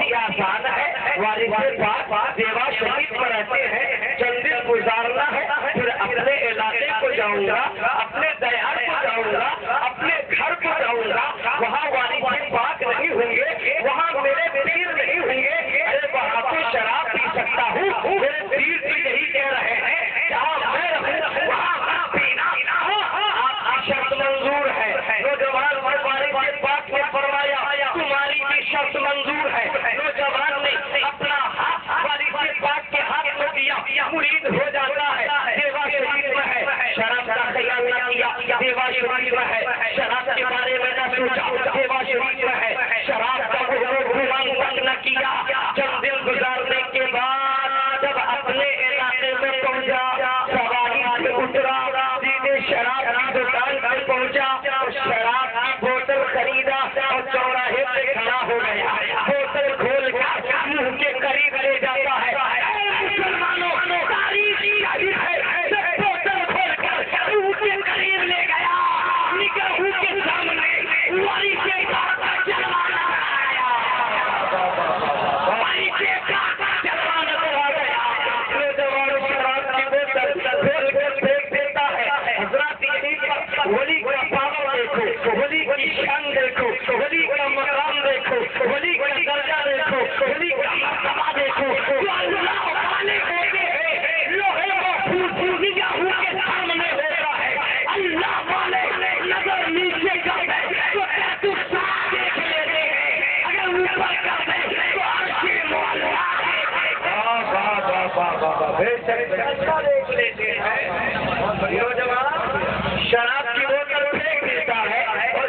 ہی آسان ہے. وارث پاک دیوا شریف پر رہتے ہیں, چند دن گزارنا ہے, پھر اپنے علاقے کو جاؤں گا, اپنے دیار کو جاؤں گا, اپنے گھر کو جاؤں گا, وہاں وارث پاک نہیں ہوں گے, وہاں میرے پیر نہیں ہوں گے. ارے وہاں تو شراب پی سکتا ہوں, میرے پیر تو یہی کہہ رہے ہیں جہاں میں رہوں وہاں پینا. آپ کی شرط منظور ہے. نوجوان وارث پاک نے فرمایا تمہاری بھی شرط منظور ہے. نوجوان نے اپنا ہاتھ وارث پاک کے ہاتھ میں دیا, مرید ہو جاتا ہے. دیوا شریف میں ہے, شراب کا خیال نہ کیا. دیوا شریف میں ہے, شراب کے بارے میں نہ سوچا. دیوا شریف میں ہے, شراب کا گمان تک نہ کیا. چند دن گزارنے کے بعد جب اپنے علاقے میں پہنچا, سواری سے اترا, سیدھے شراب کی دکان پہ پہنچا, شراب کی بوتل خریدا اور چوراہے پہ کھڑا ہو گیا. بوتل کھول کر منہ کے قریب لے جاتا ہے. مسلمانوں تاریخ ہے, بوتل کھول کر منہ کے قریب لے گیا. نگاہوں کے سامنے وارث پاک کا جلوہ آیا. وارث پاک کا جلوہ نظر آ گیا. نوجوان شراب کی بوتل کھول کر پھینک دیتا ہے. حضرات یہیں پر ولی کا پاور دیکھو, ولی کی شان دیکھو, ولی کا مقام دیکھو, ولی کا درجہ دیکھو, ولی کا مرتبہ دیکھو. جو اللہ والے ہوتے ہیں لوہے محفوظ نگاہوں کے سامنے ہوتا ہے. اللہ والے نظر نیچے کر دے تو تو ساتھ دیکھ لیتے ہیں, اگر اوپر کر دے تو عرش مولا دیکھ لیتے ہیں. نوجوان شراب کی بوتل پھینک دیتا ہے اور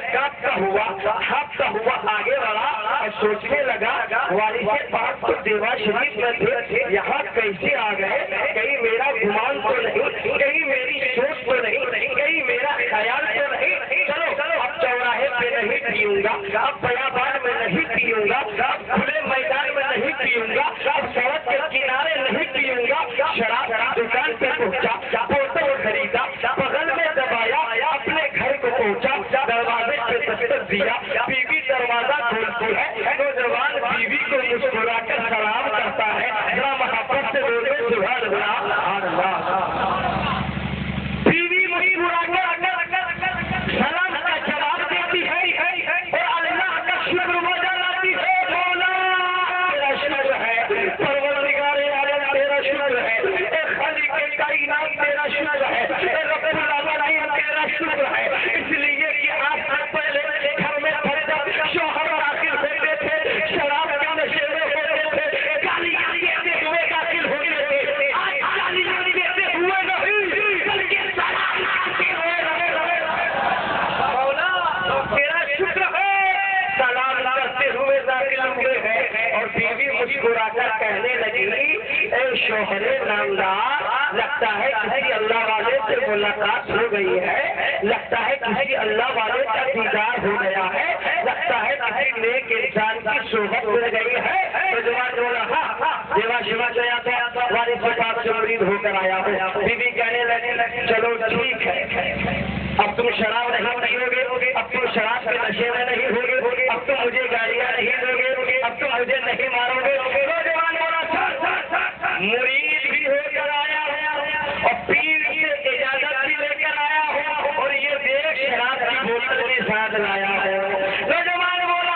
ہفتہ ہوا آگے بڑھا اور سوچنے لگا وارث پاک تو دیوا شریف میں تھے, یہاں کیسے آ گئے؟ کہیں میرا گمان تو نہیں, کہیں میری سوچ تو نہیں, کہیں میرا خیال تو نہیں. چلو اب چوراہے پہ نہیں پیوں گا, اب بیابان میں نہیں پیوں گا, اب کھلے میدان میں نہیں پیوں گا, اب سڑک کے کنارے نہیں پیوں گا. شراب کی دکان پہ پہنچا, بوتل خریدا, بغل میں دبایا, اپنے گھر کو پہنچا, دروازے پہ دستک دیا. بیوی دروازہ کھولتی ہے. نوجوان بیوی کو مسکرا کر سلام کرتا ہے. ذرا محبت سے بولے سبحان اللہ. بیوی مسکرا کر سلام کا جواب دیتی ہے اور اللہ کا شکر ادا لاتی ہے. مولا تیرا شکر ہے, پروردگار عالم تیرا شکر ہے, خالق کائنات تیرا شکر ہے, رب العالمین تیرا شکر ہے. اس لیے کہ آپ سے پہلے گھر میں شوہر داخل ہوتے تھے, شراب کے نشے میں ہوتے تھے, گالیاں دیتے ہوئے داخل ہوتے تھے. آج گالیاں دیتے ہوئے نہیں بلکہ سلام کرتے ہوئے رہے. مولا تیرا شکر ہے, سلام کرتے ہوئے داخل ہوئے ہیں. اور بیوی مسکرا کر کہنے لگی اے شوہر نامدار, لگتا ہے کسی اللہ والے سے ملاقات ہو گئی ہے, لگتا ہے کسی اللہ والے کا دیدار ہو گیا ہے, لگتا ہے کسی نیک انسان کی صحبت مل گئی ہے. تو جوان بولا ہاں دیوا شیوا گیا تھا, وارث پاک سے مرید ہو کر آیا ہوں. بیوی کہنے لگی چلو ٹھیک ہے, اب تم شراب نہیں پیو گے, اب تم شراب کے نشے میں نہیں ہوگے, اب تم مجھے گالیاں نہیں دو گے, اب تم مجھے نہیں مارو گے. نوجوان بولا مرید بھی ہو کر آیا اور پیر سے اجازت بھی لے کر آیا ہوں, اور یہ دیکھ شراب کی بوتل بھی ساتھ لایا ہوں. نوجوان بولا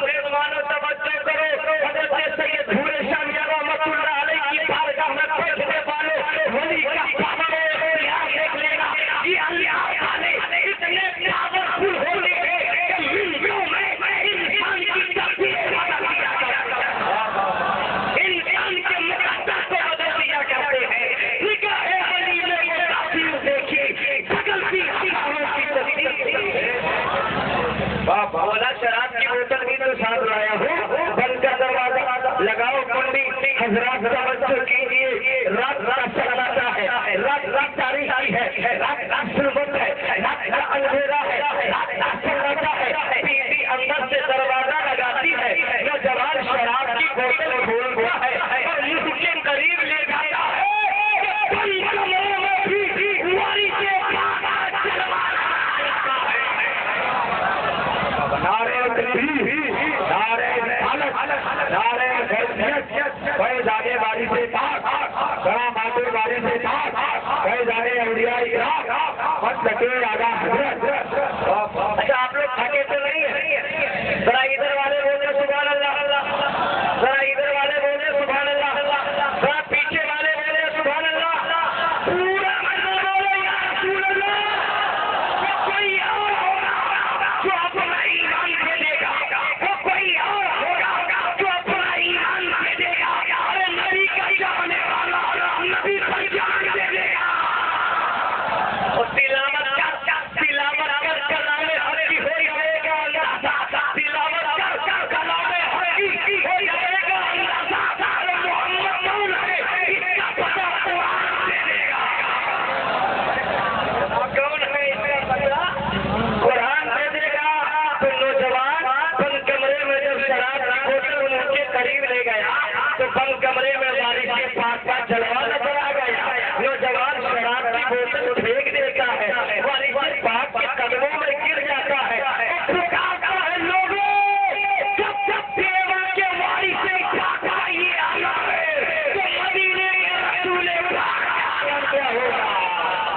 مسلمانوں توجہ کرو, حضرت سید بھورے شاہ میاں رحمۃ اللہ علیہ کی بارگاہ میں پہنچنے والوں ولی کا پاور دیکھ لینا. یہ اللہ والے اتنے پاورفل ہوتے ہیں کہ منٹوں میں انسان کی تقدیر بدل دیا کرتا ہے, انسان کے مقدر کو بدل دیا کرتے ہیں. نگاہ ولی نے یہ تاثیر دیکھی, بدلتی ہواؤں کی تقدیر. بولا شراب کی بوتل بھی تو ساتھ لایا ہوں, بند کا دروازہ لگاؤ کنڈی. حضرات توجہ کیجیے, رات کا سناٹا ہے, رات کا تاریخی ہے, رات کا سلبت ہے, رات کا اندھیرا ہے, رات کا سناٹا ہے. بیوی اندر سے دروازہ لگاتی ہے, نوجوان شراب کی بوتل کھول دیا ہے اور منہ کے قریب لے جاتا ہے. نعرے نعرہ فیضانے والی سے پاک کرامات والی سے پاک فیضانے اولیاء اکرام مت لگے آگا حضرت. اچھا آپ لوگ تھکے تو نہیں ہیں؟ ذرا ادھر والے بولے سبحان اللہ, ذرا ادھر والے بولے سبحان اللہ, ذرا پیچھے والے بولے سبحان اللہ. پورا مطلب بولے یا رسول اللہ. وہ کوئی اور ہوگا جو اپنا ایمان دے دے گا, وہ کوئی اور ہوگا جو اپنا ایمان دے دے گا. ارے نبی کا جانے والا نبی پر جان دے دے گا. تلاوت کر کلام حق کی ہو جائے گا اللہ. تلاوت کر کلام حق کی ہو جائے گا اللہ. محمد کون ہے اس کا پتہ قرآن دے دے گا. کون ہے اس کا پتہ قرآن دے دے گا. تو نوجوان بند کمرے میں جب شراب کی بوتل ان کے قریب لے گیا تو بند کمرے میں بارش کے پاس کا جلوہ نظر آ گیا. نوجوان شراب کی بوتل پھینک دیتا ہے, بارش کے پاس کے قدموں میں گر جاتا ہے. پکارتا ہے لوگوں, جب جب دیوا کے وارث سے کھاتا یہ آیا ہے تو مدینے کے رسول پاک کیا ہوگا.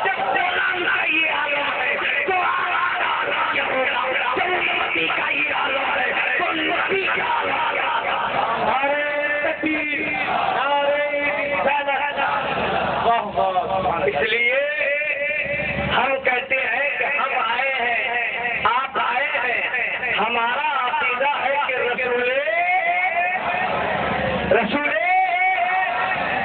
جب غلام کا یہ عالم ہے تو آواز کیا ہوگا. جب نبی کا یہ عالم ہے تو نبی کا عالم. نعرہ تکبیر, نعرہ رسالت. اس لیے ہم کہتے ہیں کہ ہم آئے ہیں, آپ آئے ہیں. ہمارا عقیدہ ہے کہ رسول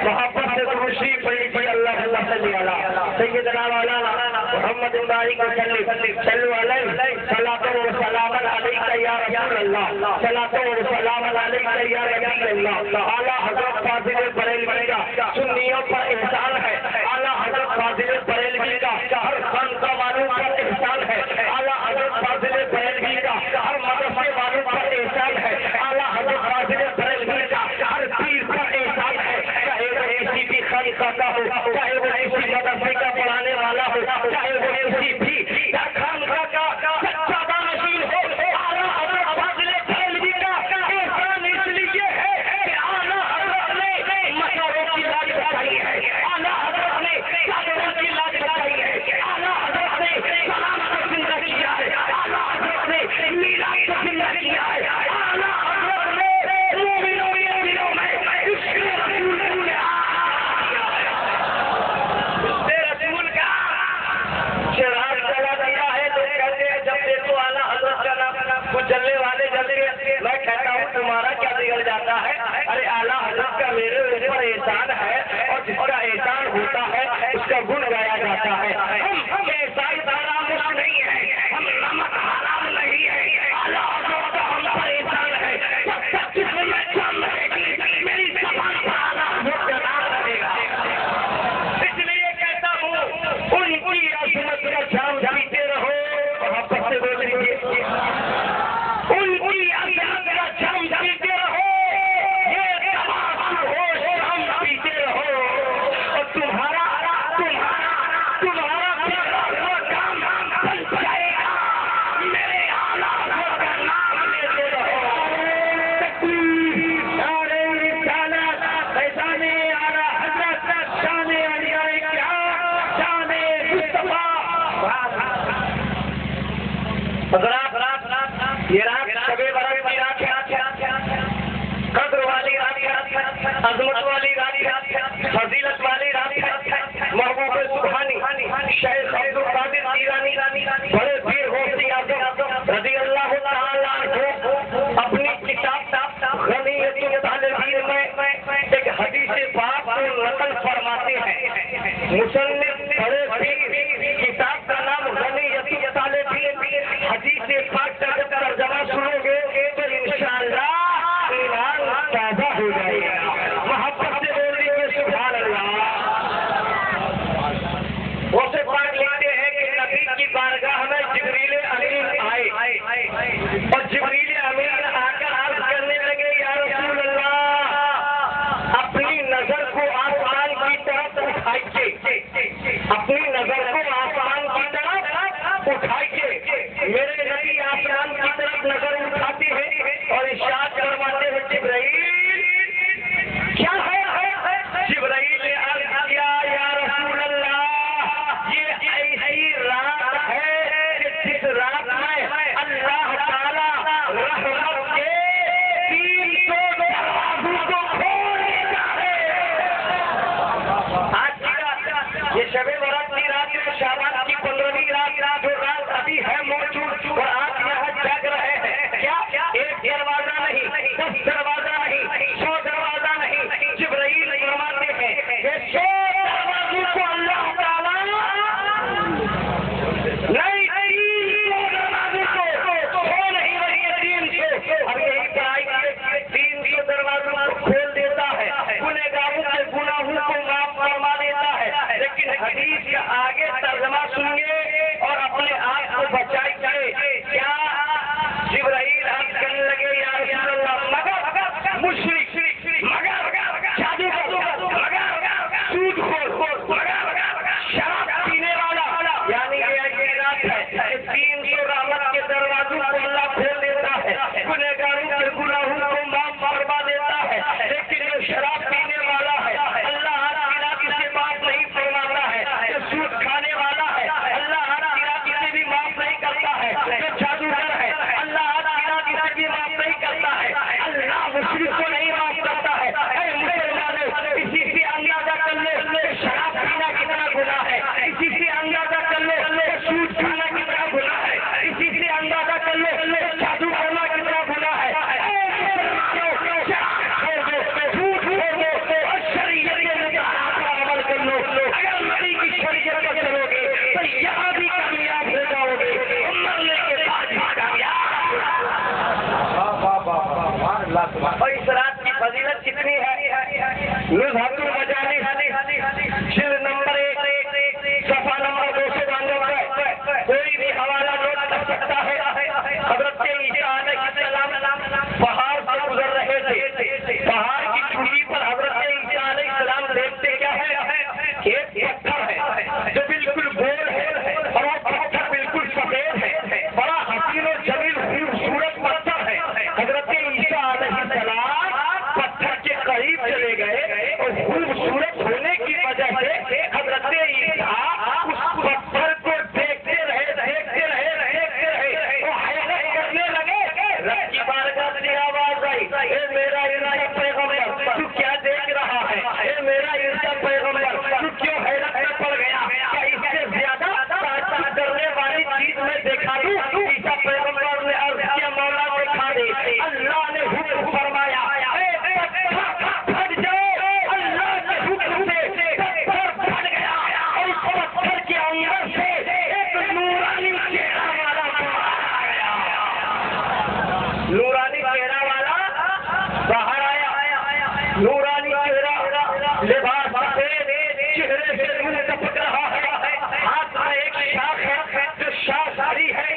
محبت سے خوشی پڑی پڑی اللہ صلی اللہ سیدنا مولانا محمد باری کو صلو علیہ صلاۃ و سلام علیک یا رسول اللہ, صلاۃ و سلام علیک یا رسول اللہ. اعلیٰ حضرت فاضل بریلوی کا سنیوں پر احسان ہے. اعلیٰ حضرت فاضل بریلوی کا ہر خانقاہ والوں پر احسان ہے. اعلیٰ حضرت فاضل بریلوی کا ہر مدرسے والوں پر احسان ہے. اعلیٰ حضرت فاضل بریلوی کا ہر پیر پر احسان ہے. چاہے وہ کسی بھی خانقاہ کا ہو, چاہے وہ کسی مدرسے کا پڑھانے والا ہو, چاہے وہ کسی بھی خانقاہ کا سچا دانشین ہو. اعلیٰ حضرت فاضل بریلوی کا احسان اس لیے ہے کہ اعلیٰ حضرت نے مساروں کی لاج بچائی ہے. اعلیٰ حضرت نے چادروں کی لاج بچائی ہے. اعلیٰ حضرت نے سلام کو زندہ کیا ہے. اعلیٰ حضرت نے میلاد کو زندہ کیا ہے. اعلیٰ حضرت نے مومنوں کے دلوں میں عشق رسول کا شراب چلا دیا ہے. تو کہتے ہیں جب دیکھو اعلیٰ حضرت کا نام کچھ جلنے والے جلتے ہیں. میں کہتا ہوں تمہارا کیا بگڑ جاتا ہے. ارے اعلیٰ حضرت کا میرے اوپر احسان ہے اور جس کا احسان ہوتا ہے اس کا گن گایا جاتا ہے. ہم احسان حرام نہیں ہے, ہم نمک حرام نہیں ہے. اعلیٰ حضرت کا ہم پر احسان ہے. جب تک جسم میں جان رہے گی میری زبان پر اعلیٰ حضرت کا نام رہے گا. اس لیے کہتا ہوں ان کی عظمت کا جام پیتے رہو. محبت سے بول لیجیے, ان کی عظمت کا جام پیتے رہو. یہ تمام ہوش ہم پیتے رہو اور تمہارا پیارا ہوا کام بن جائے گا. میرے اعلیٰ حضرت کا نام لیتے رہو. تکبیر, نعرہ رسالت, فیضان اعلیٰ حضرت, شان اولیاء کرام, شان مصطفیٰ. یہ رات شب برات کی رات ہے, قدر والی رات ہے, عظمت والی رات ہے, فضیلت والی رات ہے. محبوب سبحانی شیخ عبد القادر جیلانی بڑے پیر غوث اعظم رضی اللہ تعالیٰ عنہ اپنی کتاب غنیۃ الطالبین میں ایک حدیث پاک کو نقل فرماتے ہیں. مصنف بڑے پیر, کتاب کا نام غنیۃ الطالبین. حدیث پاک کا جب ترجمہ سنو گے تو انشاءاللہ ایمان تازہ ہو جائے گا. محبت سے بول لیجیے سبحان اللہ. وہ سے پاک لکھتے ہیں کہ نبی کی بارگاہ میں جبریل امین آئے اور جبریل امین آ کر عرض کرنے لگے یا رسول اللہ اپنی نظر کو آسمان کی طرف اٹھائیے. رحمت کے 300 دروازوں کو کھول دیتا ہے۔ آج کی رات یہ شب برات کی رات ہے، شعبان کی 15ویں رات، جو رات ابھی ہے موجود، اور آپ یہاں جاگ رہے ہیں۔ کیا ایک دروازہ نہیں، 10 دروازہ نہیں، 100 دروازہ نہیں، جبرائیل فرماتے ہیں کہ 100 دروازوں کو اللہ تعالیٰ نہیں 300 دروازوں کو کھول ہی رہی ہے، 300 اب یہی پڑھائی کی 300 دروازوں کو کھول دیتا ہے، گنہگاروں کے گناہوں کو معاف فرما دیتا ہے۔ لیکن حدیث کا آگے ترجمہ سنیے اور اپنے آپ کو بچائیے۔ کیا جبرائیل ہم کہنے لگے یا رسول اللہ مگر مشرک، مگر جادوگر، مگر سود خور، مگر شراب پینے والا، یعنی یہ رات ہے 300 رحمت کے دروازوں کو اللہ کھول دیتا ہے، گنہگاروں کے گناہوں کو معاف فرما دیتا ہے۔ لیکن جو شراب پینے والا ہے اللہ ہر علاقے سے معاف نہیں فرماتا ہے، جو سود کھانے والا ہے اللہ ہر علاقے سے بھی معاف نہیں کرتا ہے، جو جادوگر ہے اللہ ہر علاقے سے بھی معاف نہیں کرتا ہے، اللہ مشرک کو نہیں معاف کرتا ہے۔ اے مسلمانوں، اسی سے اندازہ کر لو کہ شراب پینا کتنا گناہ ہے، اسی سے اندازہ کر لو کہ سود کھانا کتنا گناہ ہے، اسی سے اندازہ کر لو کہ جادو کرنا کتنا گناہ ہے۔ اے مسلمانوں، شراب چھوڑ دو، سود چھوڑ دو اور شریعت کے مطابق عمل کر لو۔ اگر نبی کی شریعت پر چلو گے تو یہاں بھی کامیاب ہو جاؤ گے، مرنے کے بعد بھی کامیاب۔ اور اس رات کی فضیلت کتنی ہے؟ نزہۃ المجالس جلد نمبر 1 صفحہ نمبر 292 کوئی بھی حوالہ نوٹ کر سکتا ہے۔ حضرت عیسیٰ علیہ السلام پہاڑ سے گزر رہے تھے، پہاڑ کی چوٹی پر حضرت عیسیٰ علیہ السلام دیکھتے کیا ہے؟ ایک پتھر ہے جو بالکل گول ہے اور وہ پتھر بالکل سفید ہے، بڑا حسین و جمیل خوبصورت پتھر ہے۔ حضرت عیسیٰ علیہ السلام پتھر کے قریب چلے گئے اور خوبصورت ہونے کی وجہ سے حضرت عیسیٰ اس پتھر کو دیکھتے رہے وہ حیرت کرنے لگے۔ رب کی بارگاہ سے آواز آئی، اے میرا عیسیٰ پیغمبر تو کیا دیکھ رہا ہے؟ اے میرا عیسیٰ پیغمبر تو کیوں حیرت میں پڑ گیا؟ کیا اس سے زیادہ ڈرنے والی چیز میں دیکھا دوں؟ عیسیٰ پیغمبر نے عرض کیا مولا دکھا دے۔ اللہ نے حکم فرمایا اے پتھر پھٹ جاؤ۔ اللہ کے حکم سے پتھر پھٹ گیا اور اس پتھر کے اندر سے ایک نورانی چہرہ والا باہر آ گیا۔ نورانی چہرہ والا باہر آیا، نورانی چہرہ، لباس سفید، چہرے سے نور ٹپک رہا ہے، ہاتھ میں ایک شاخ ہے جو شاخ ہری ہے،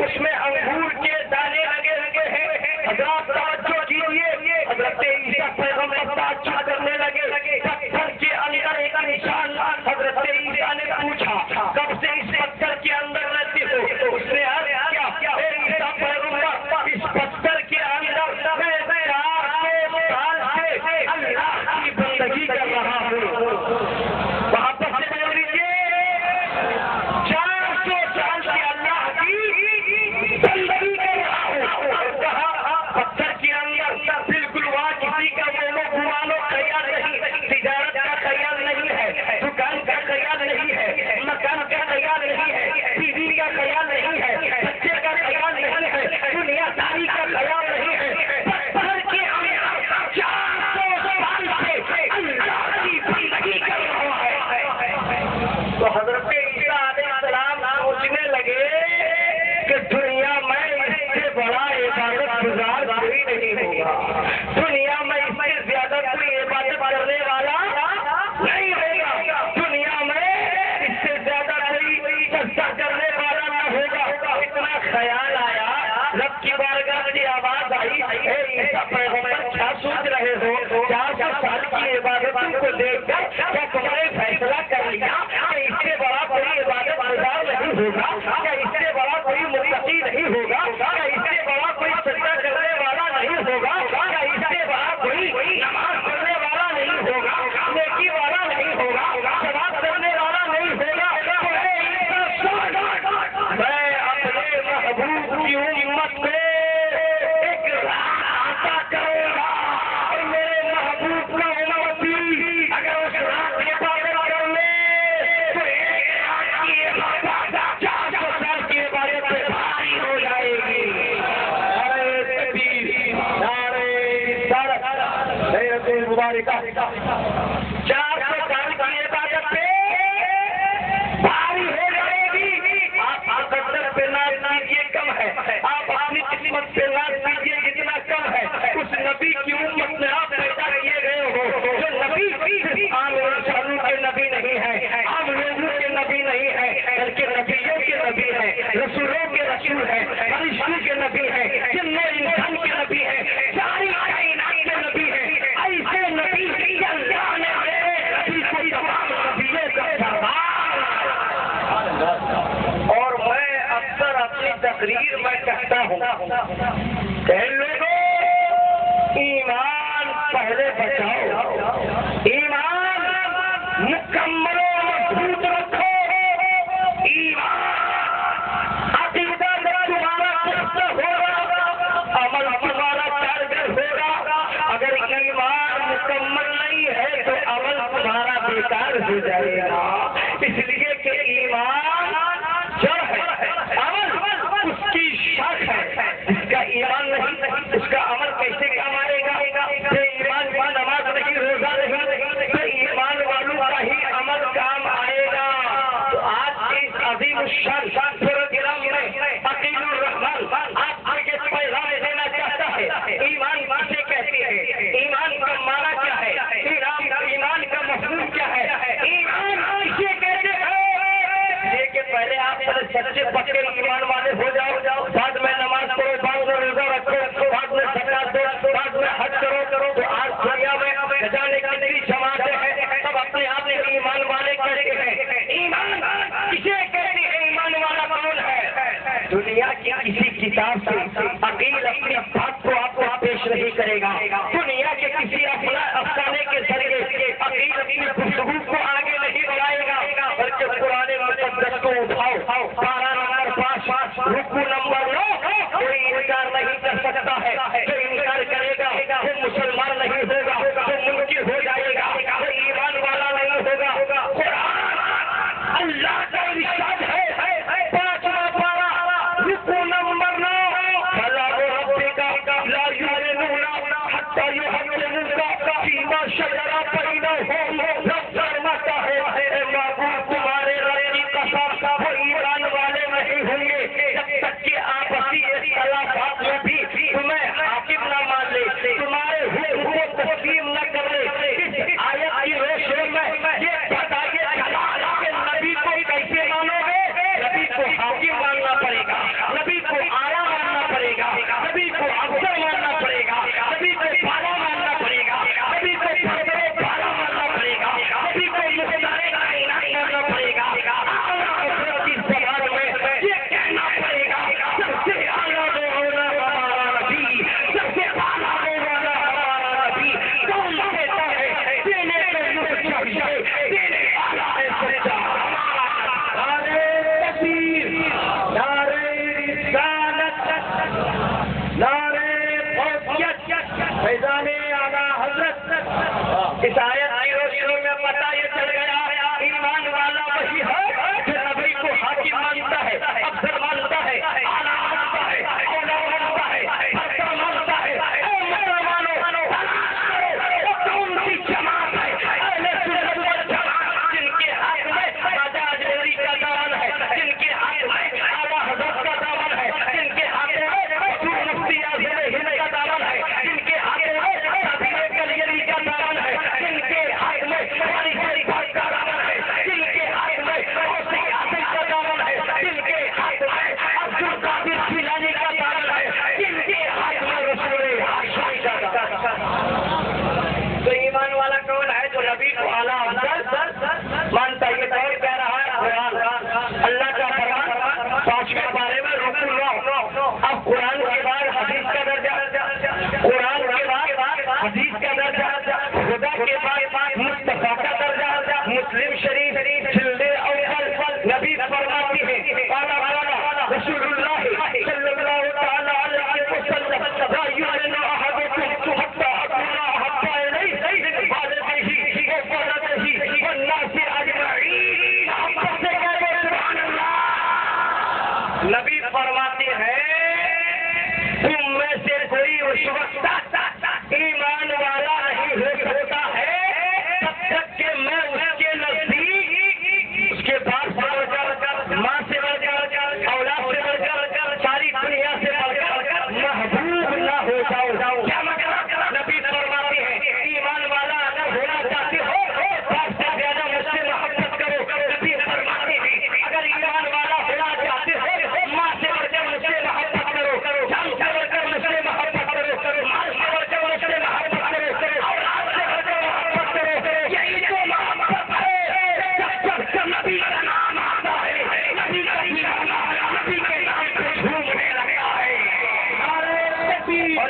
اس میں انگور کے دانے لگے ہیں۔ حضرات توجہ کیجیے، حضرت عیسیٰ پیغمبر تعجب کرنے لگے۔ پتھر کے اندر ایک نشان، حضرت عیسیٰ نے پوچھا کب سے اس پتھر کے اندر رہتے ہو؟ اس نے عرض کیا اے عیسیٰ پیغمبر اس پتھر کے اندر میں 400 سال سے اللہ کی بندگی کر رہا ہوں۔ واپس سے بول لیجیے 400 سال سے اللہ کی بندگی کر رہا ہوں۔ اور کہا پتھر کے اندر بالکل وہاں کسی کا مولو گمانو خیال نہیں، تجارت کا خیال نہیں ہے، دکان کا خیال نہیں ہے، مکان کا خیال نہیں ہے، بیوی کا خیال نہیں ہے، بچے کا خیال نہیں ہے، دنیا داری کا خیال نہیں ہے۔ پتھر کے اندر 400 سال سے اللہ کی بندگی کر رہا ہے۔ تو حضرت عیسیٰ علیہ السلام سوچنے لگے کہ دنیا میں اس سے بڑا عبادت گزار کوئی نہیں ہوگا، دنیا میں اس سے زیادہ کوئی عبادت کرنے والا نہیں ہوگا، دنیا میں اس سے زیادہ کوئی سجدہ کرنے والا نہ ہوگا۔ اتنا خیال آیا، رب کی بارگاہ سے آواز آئی، اے عیسیٰ پیغمبر کیا سوچ رہے ہو؟ 400 سال کی عبادتوں کو دیکھ کر کیا تم نے فیصلہ کر لیا کہ اس سے بڑا کوئی عبادت گزار نہیں ہوگا؟ کیا اس سے بڑا کوئی متقی نہیں ہوگا؟ کیا اس سے بڑا کوئی سجدہ کرنے والا نہیں ہوگا؟ کیا اس سے بڑا کوئی نماز پڑھنے والا نہیں ہوگا، نیکی والا نہیں ہوگا، ثواب کرنے والا نہیں ہوگا؟ تو اے عیسیٰ سن، میں اپنے محبوب کی امت کو ایک مبارکہ 400 سال کی عبادت پہ بھاری ہو جائے گی. آپ مقدر پہ ناز کیجیے کم ہے, آپ اپنی قسمت پہ ناز کیجیے کتنا کم ہے. اس نبی کی امت میں آپ پیدا کیے گئے ہو جو نبی عام انسانوں کے نبی نہیں ہے, عام لوگوں کے نبی نہیں ہے, بلکہ نبیوں کے نبی ہے, رسولوں کے رسول ہے, فرشتوں کے نبی ہے, جنوں انسان کے نبی ہے, ساری کائنات کے نبی ہے. ایسے نبی اللہ نے میرے نبی کو تمام نبیوں کا سردار. اور میں اکثر اپنی تقریر میں کہتا ہوں کہ لوگوں ایمان پہلے بچاؤ, ایمان مکمل و مضبوط رکھو, ایمان عقیدہ تمہارا پختہ ہوگا, عمل تمہارا کارگر ہوگا. اگر ایمان مکمل نہیں ہے تو عمل تمہارا بیکار ہو جائے گا. اس لیے کہ ایمان جڑ ہے, عمل اس کی شاخ ہے. اس کا ایمان نہیں اس کا عمل کیسے کام آئے گا؟ جو ایمان کی نماز نہیں, روزہ نہیں, تو ایمان والوں کا ہی عمل کام آئے گا. تو آج کی اس عظیم الشان پروگرام میں عقیل الرحمان آپ کے پیغام دینا چاہتا ہے. ایمان کسے کہتے ہیں, ایمان کا معنی کیا ہے, ایمان کا مفہوم کیا ہے, ایمان کسے کہتے ہیں. لیکن پہلے آپ سچے پکے ایمان والے ہو جاؤ, بعد میں نماز پڑھو, بعد میں روزہ رکھو, بعد میں زکات دو, بعد میں حج کرو. تو آج دنیا میں جانے کتنی جماعتیں ہیں, سب اپنے آپ میں ایمان والے کہتے ہیں. ایمان کسے کہتے ہیں, ایمان والا کون ہے؟ دنیا کی کسی کتاب سے عقیل اپنی بات کو آپ کو پیش نہیں کرے گا. دنیا کے کسی افسانے کے ذریعے عقیل اپنی گفتگو کو آگے نہیں بڑھائے گا, بلکہ قرآن مقدس کو اٹھاؤ, پارہ نمبر 5 رکوع نمبر 9. کوئی انکار نہیں کر سکتا ہے, جو انکار کرے گا وہ مسلمان نہیں ہوگا, وہ منکر ہو جائے گا, وہ ایمان والا نہیں ہوگا. قرآن اللہ کا ارشاد ہے, 5واں پارہ رکوع نمبر 9, فَلَا وَرَبِّكَ لَا يُؤْمِنُونَ حَتَّى يُحَكِّمُوكَ فِيمَا شَجَرَ بَيْنَهُمْ. رب فرماتا ہے اے معبود تمہارے رب کی قسم وہ ایمان والے نہیں ہوں گے جب تک کہ آپسی اختلافات میں بھی تمہیں حاکم نہ مان لے, تمہارے حکم کو تسلیم نہ کر لے. اس آیت کی روشنی میں یہ بتائیے کہ نبی کو کیسے مانو گے؟ نبی کو حاکم ماننا پڑے گا, نبی کو اعلیٰ ماننا پڑے گا, نبی کو افضل ماننا پڑے گا, نبی کو بالا ماننا پڑے گا, نبی کو بالا ماننا پڑے گا, نبی کو مختار کائنات ماننا پڑے گا. اعلیٰ کی زبان میں یہ کہنا پڑے گا سب سے اعلیٰ ہونا ہمارا نبی, سب سے اعلیٰ ہونا ہمارا نبی. کون کہتا ہے دینے کو یوں چاہیے, دینے والا ہے سچا ہمارا. نعرہ تکبیر, نعرہ رسالت, نعرہ فوقیت, فیضان اعلیٰ حضرت. اس آیت کی روشنی میں پتہ یہ چل گیا ایمان والا وہی ہے جو نبی کو حاکم مانتا ہے, افضل مانتا ہے, اعلیٰ مانتا ہے, اولیٰ مانتا ہے, بہتر مانتا ہے. اے مسلمانوں, وہ کون سی جماعت ہے؟ اہل سنت والجماعت, جن کے ہاتھ میں خواجہ اجمیری کا دامن ہے, جن کے ہاتھ میں اعلیٰ حضرت کا دامن ہے, جن کے ہاتھ میں مفتی اعظم ہند کا دامن ہے, جن کے ہاتھ میں کلیری کا دامن ہے, جن کے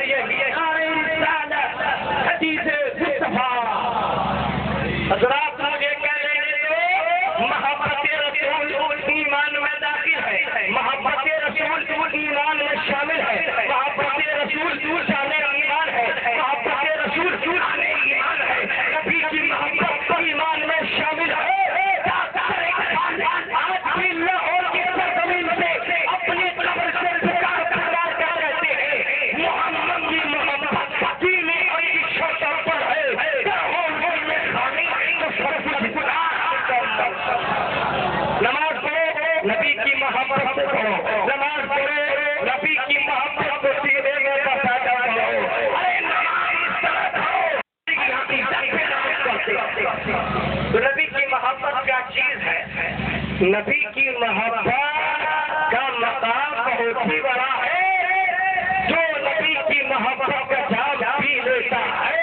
یہ سارے رسالت حدیث مصطفیٰ حضرات مجھے کہہ لینے دو محبت رسول ایمان میں داخل ہے محبت رسول ایمان میں شامل ہے محبت رسول شان ایمان ہے محبت رسول شان ایمان ہے نبی کی محبت ایمان میں شامل ہے آج بھی لاہور کی سرزمین سے اپنی قبر سے پکار پکار کر رہتے ہیں محمد کی محبت دین اور شوشہ پر ہے نماز پڑھو نبی کی محبت سے پڑھو نماز پڑھو نبی کی محبت کو سینے میں بسا جاؤ ارے تو نبی کی محبت کیا چیز ہے نبی کی محبت کا مقام بہت ہی بڑا ہے جو نبی کی محبت کا جام پی لیتا ہے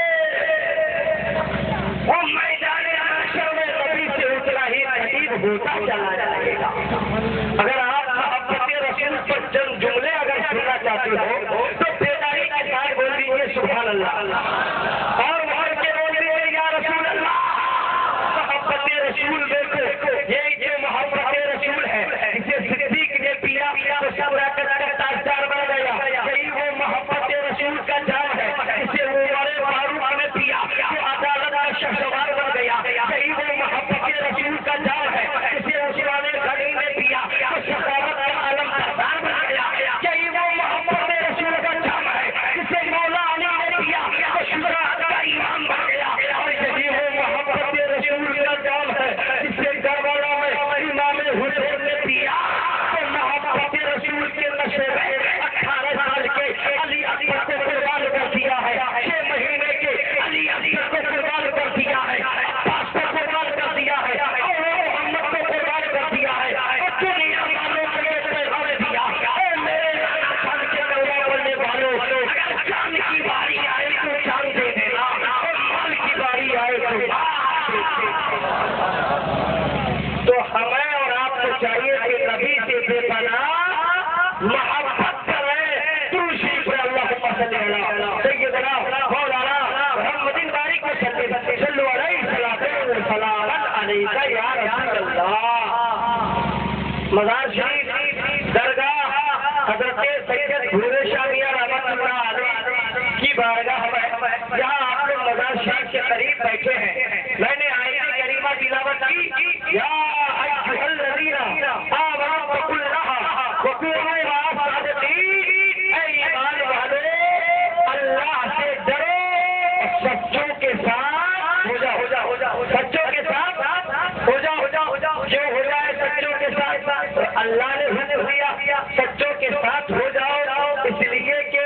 وہ میدان محشر میں نبی سے اتنا ہی قریب ہوتا چلا جائے گا اگر آپ محبت رسول پر چند جملے اگر سننا چاہتے ہو تو بیداری کے ساتھ بول دیجیے سبحان اللہ اور وہاں کے بول دیجیے یا رسول اللہ محبت رسول دیکھو یہ محبت رسول ہے اسے صدیق نے پیا تو سب رہ کر تاجدار بن گیا یہی وہ محبت رسول کا جام ہے اسے عمر فاروق نے پیا تو عدالت کا شہسوار بن گیا یہی وہ محبت رسول کا جام ہے اسے عثمان غنی نے پیا تو سخاوت کا عالم سردار بن گیا یہی وہ محبت رسول کا جام ہے اسے مولا علی نے پیا تو شجاع کا امام بن گیا اور یہی وہ محبت رسول کا جام ہے اسے کربلا میں امام حسین نے پیا تو محبت رسول کے نشے میں 18 سال کے علی اکبر کو قربان کر دیا ہے 6 مہینے کے علی اکبر کو قربان کر دیا ہے عباس کو قربان کر دیا ہے اور محمد کو قربان کر دیا ہے اور دنیا والوں کے لیے پیغام دیا اے میرے خان کے دورہ پڑنے والوں اگر جان کی باری آئے تو جان دے دینا اور مال کی باری آئے تو ہمیں اور آپ کو چاہیے کہ نبی سے بے پناہ محبت کریں دوسری پر اللہ کو پسند کرنا سیدنا مولانا محمد باری کو صلو علیہ السلام علیکہ یا رسول اللہ مزار شریف درگاہ حضرت سید بھورے شاہ میاں رحمۃ اللہ علیہ کی بارگاہ ہے جہاں آپ لوگ مزار شریف کے قریب بیٹھے ہیں میں نے آیت کریمہ تلاوت کی یا ایھا الذین آمنوا اتقوا اللہ وکونوا مع الصادقین اے ایمان والو اللہ سے ڈرو سچوں کے ساتھ ہو جاؤ سچوں کے ساتھ ہو جاؤ جو ہو جائے سچوں کے ساتھ اللہ نے حکم دیا سچوں کے ساتھ ہو جاؤ اس لیے کہ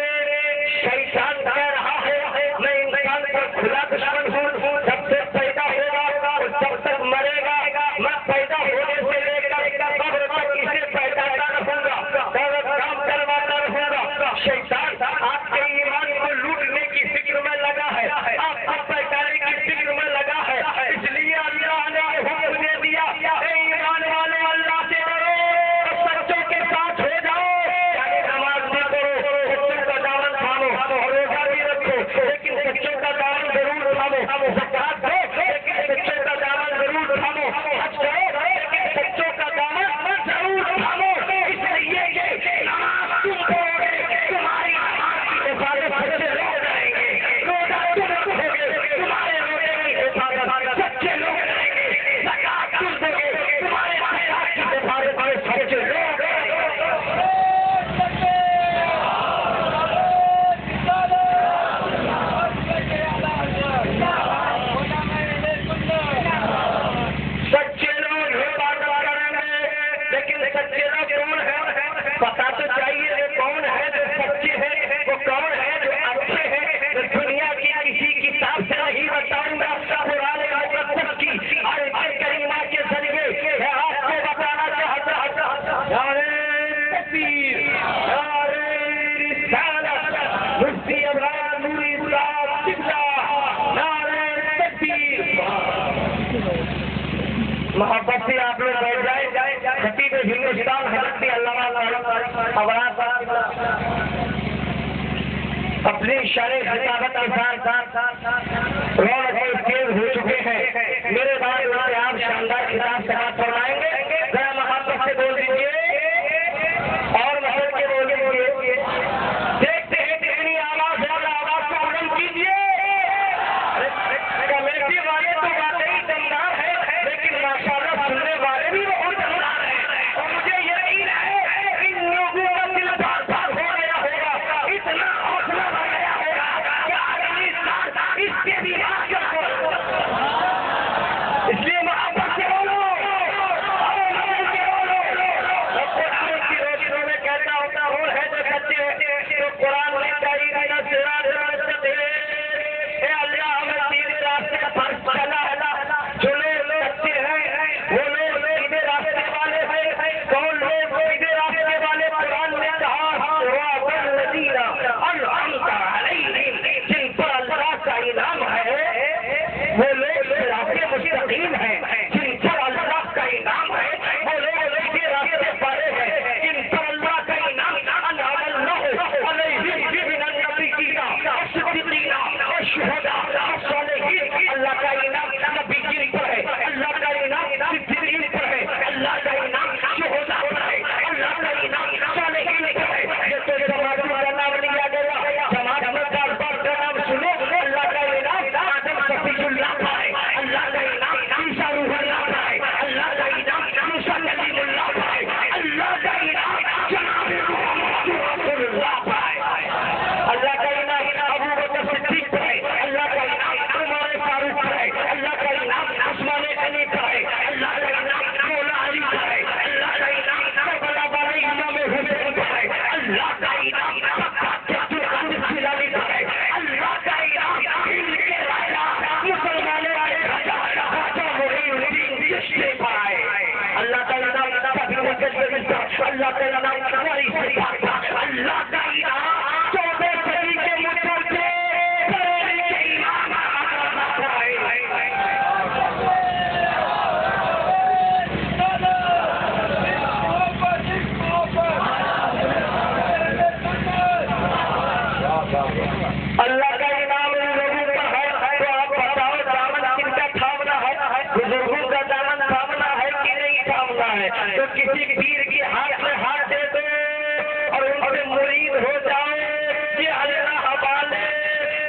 شیطان کہہ رہا ہے میں انسان پر کھلا دشمن ہوں جب سے پیدا ہوگا اور جب تک مرے گا میں پیدا ہونے سے لے کر قبر تک اسے پہچانا رہوں گا اور کام کرواتا رہوں گا شیطان آپ کے ایمان کو لوٹنے کی فکر میں لگا ہے آپ کو پہچانے کی فکر میں لگا ہے اس لیے اللہ نے حکم دے دیا اے ایمان والے اللہ سے ڈرو سچوں کے ساتھ ہو جاؤ اپنی شرح خطابت کے ساتھ رونق تیز ہو چکے ہیں. میرے بعد آپ شاندار خطاب سماعت فرمائیں گے. ذرا محبت سے بول دیجیے اور محبت کے بول دیجیے. دیکھتے ہیں کتنی آواز ہے, آواز کو بلند کیجیے. کمیٹی والے تو واقعی دمدار ہے, لیکن ماشاءاللہ سننے والے بھی بہت دمدار ہیں. اور مجھے یقین ہے ان لوگوں کا دل بھار بھار ہو گیا ہوگا, اتنا حوصلہ بڑھ گیا ہوگا کہ آدمی اس کے بھی اس لیے محبت سے بولو اور محبت سے بولو. قرآن کی روشنی میں کہتا ہوتا ہوں ہے جو سچے تو قرآن میں چاہیے نہ سراج اے اللہ ہمیں سیدھے راستے پر چلا ہے. جو لوگ سچے ہیں وہ لوگ سیدھے راستے والے ہیں. کون لوگ سیدھے راستے والے؟ قرآن نے کہا والذین انعمت علیہم, جن پر اللہ کا انعام ہے وہ لوگ صراط مستقیم ہیں. جن پر اللہ کا انعام ہے وہ لوگ سیدھے راستے والے ہیں. جن پر اللہ کا انعام انعم اللہ علیہم من النبیین والصدیقین والشہداء والصالحین. اللہ کا انعام نبیین پر ہے, اللہ کا انعام صدیقین پر ہے, اللہ کا انعام شہداء پر ہے, اللہ کا انعام صالحین پر ہے. یہ تو جماعت کا نام لیا گیا, جماعت میں کاربار کا نام سنو. اللہ کا انعام آدم صفی اللہ پر ہے, اللہ کا انعام عیسیٰ روح اللہ پر ہے, اللہ کا انعام موسیٰ کلیم اللہ پر ہے, اللہ کا انعام جناب محمد رسول اللہ پر ہے, اللہ کا انعام ابو بکر صدیق پر ہے, اللہ کا انعام عمر فاروق پر ہے, اللہ کا انعام عثمان غنی پر ہے, اللہ کا انعام مولا علی پر ہے, اللہ کا انعام کربلا والے امام حسین پر ہے, اللہ کا انعام جلالی پر ہے, اللہ کا انعام ان کے راجا مسلمانوں کے راجا خواجہ معین الدین چشتی پر ہے. اللہ کا انعام سبھی مجدد پر, اللہ کا انعام ہماری صفات پر, اللہ کا انعام 14 صدی کے مجدد بریلی کے امام احمد پر ہے. اللہ کا انعام ان لوگوں پر ہے. تو آپ بتاؤ دامن کن کا تھامنا ہے؟ بزرگوں کا دامن تھامنا ہے کہ نہیں تھامنا ہے؟ تو کسی پیر کے ہاتھ میں ہاتھ دے دو اور ان سے مرید ہو جاؤ. یہ اللہ حوالے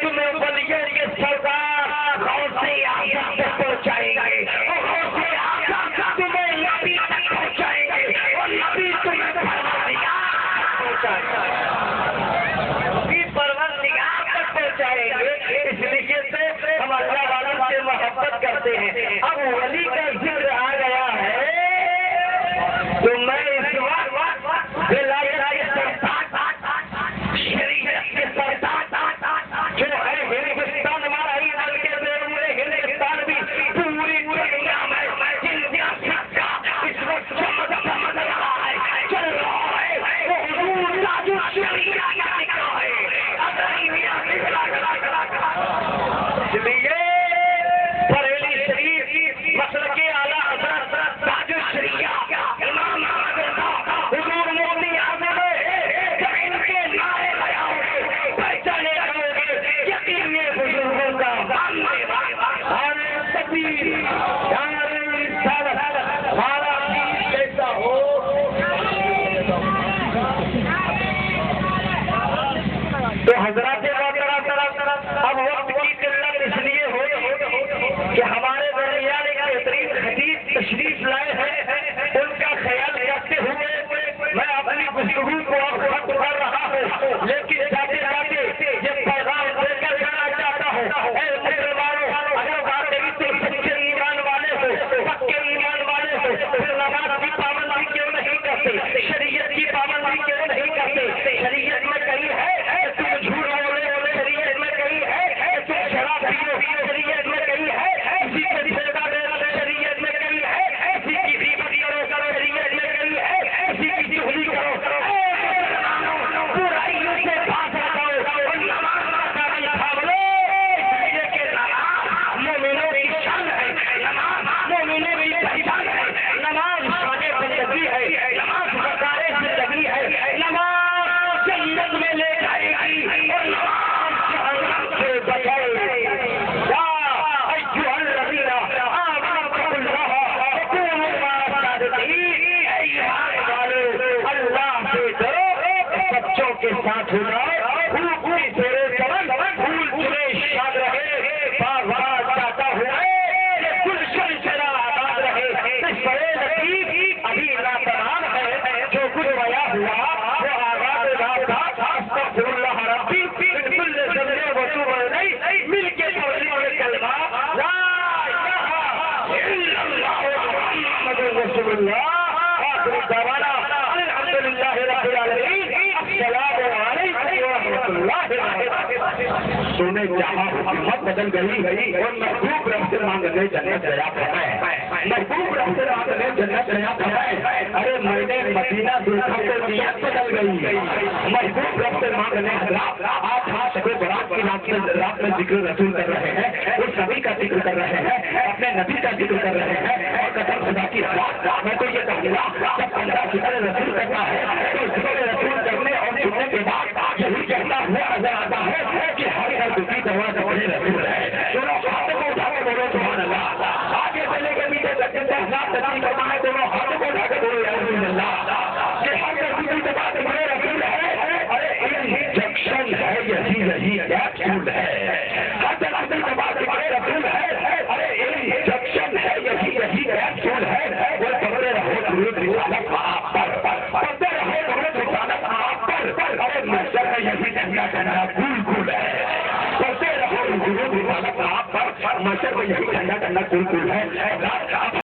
تمہیں ولیوں کے سردار غوث اعظم تک پہنچائیں گے, اور غوث اعظم تمہیں نبی تک پہنچائیں گے, اور نبی تمہیں پروردگار پہنچائیں گے, پروردگار تک پہنچائیں گے. اس لیے سے ہم اللہ والوں سے محبت کرتے ہیں. اب ولی کا ذکر آ گیا ہے تو میں اس وقت ولایت کے سرتاج, شریعت کے سرتاج جو ہے ہندوستان ہمارا ہی بلکہ بیرون ہندوستان بھی پوری دنیا میں جن سیاست کا اس وقت چمک رہا ہے, چل رہا ہے, وہ حضور تاج الشریعہ کا نکاح ہے. اس لیے بریلی شریف مسلک اللہ آخر دعوانا الحمدللہ رب العالمین السلام علیکم ورحمۃ اللہ وبرکاتہ۔ سونے جہاں حکومت بدل گئی اور محبوب رب سے مانگنے جنت گیا فرمائے، محبوب رب سے مانگنے جنت گیا فرمائے۔ ارے میں نے مدینہ دیکھا تو نیت بدل گئی، محبوب رب سے مانگنے آج شب برات کی رات میں ذکر رسول کر رہے ہیں، اس نبی کا ذکر کر رہے ہیں، اپنے نبی کا ذکر کر رہے ہیں اور قدم خدا کی رات میں تو یہ کہوں گا جب بندہ ذکر رسول کرتا ہے تو ذکر رسول کرنے اور سننے کے بعد یہی کہتا ہوا نظر آتا ہے کہ ہر دکھی دوا دوانے رسول ہے۔ دونوں ہاتھوں کو اٹھا کے بولو سبحان اللہ، آگے چلے کے پیچھے سچے سے حساب تقسیم کرنا ہے، دونوں ہاتھوں کو اٹھا کے بولو یا رسول اللہ کہ ہر دکھی دوا دوانے رسول ہے۔ ارے انجیکشن ہے یہی کیپسول ہے، ہر دکھی دوا دوانے رسول ہے۔ ارے انجیکشن ہے یہی کیپسول ہے۔ وہ پڑھتے رہو درود رسالت آپ پر، پڑھتے رہو درود رسالت آپ پر۔ ارے محشر میں یہی ٹھنڈا ٹھنڈا کول ہے، پڑھتے رہو درود رسالت آپ پر، محشر میں یہی ٹھنڈا ٹھنڈا کول ہے۔